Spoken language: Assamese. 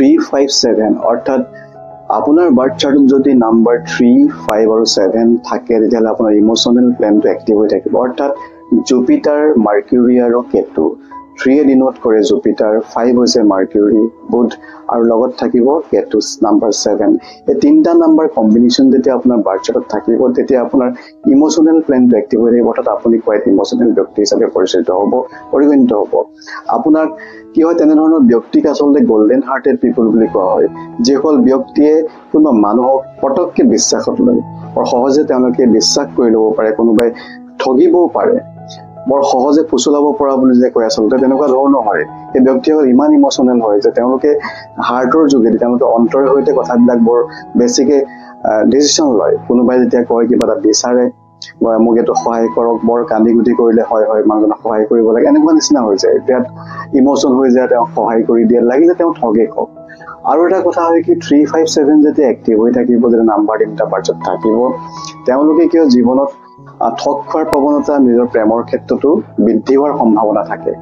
357 অৰ্থাৎ আপনাৰ বাৰ্থ চাৰ্টত যদি নাম্বাৰ 3, 5 আৰু 7 থাকে তেতিয়াহ'লে আপোনাৰ ইমোশনাল প্লেনটো এক্টিভ হৈ থাকিব অৰ্থাৎ জুপিটাৰ মাৰ্কিউৰি আৰু কেতু 3 ডিনোট কৰে জুপিটাৰ 5 হৈছে মাৰ্কিউৰি বুধ আৰু লগত থাকিব কেতু নাম্বাৰ 7 এই তিনটা নাম্বাৰ কম্বিনেশন যেতিয়া আপোনাৰ বাৰ্থ চাৰ্টত থাকিব তেতিয়া আপোনাৰ ইমোশনাল প্লেনটো এক্টিভ হৈ থাকিব অৰ্থাৎ আপুনি কোৱাইট ইমোশনাল ব্যক্তি হিচাপে পৰিচিত হ'ব পৰিগণিত হ'ব আপোনাৰ কি হয় তেনে ধৰণৰ ব্যক্তিক আচলতে গোল্ডেন হাৰ্টেড পিপল বুলি কোৱা হয় যিসকল ব্যক্তিয়ে কোনোবা মানুহক পটককে বিশ্বাসত লয় আৰু সহজে তেওঁলোকে বিশ্বাস কৰি ল'ব পাৰে কোনোবাই ঠগিবও পাৰে বৰ সহজে ফুচলাব পৰা বুলি যে কয় আচলতে তেনেকুৱা ধৰণৰ হয় এই ব্যক্তিসকল ইমান ইমোশনাল হয় যে তেওঁলোকে হাৰ্টৰ যোগেদি তেওঁলোকে অন্তৰৰ সৈতে কথাবিলাক বৰ বেছিকে ডিসিশন লয় কোনোবাই যেতিয়া কয় কিবা এটা বিচাৰে মোক এটো সহায় কৰক বৰ কান্দি গুটি কৰিলে হয় হয় মানুহজনক সহায় কৰিব লাগে এনেকুৱা নিচিনা হৈ যায় বিৰাট ইমোশন হৈ যায় তেওঁ সহায় কৰি দিয়ে লাগিলে তেওঁ ঠগে কওক আৰু এটা কথা হয় কি 357 যেতিয়া এক্টিভ হৈ থাকিব যেতিয়া নাম্বাৰ তিনটা পাৰ্টত থাকিব তেওঁলোকে কিয় জীৱনত ঠগ খোৱাৰ প্ৰৱণতা নিজৰ প্ৰেমৰ ক্ষেত্ৰতো বৃদ্ধি হোৱাৰ সম্ভাৱনা থাকে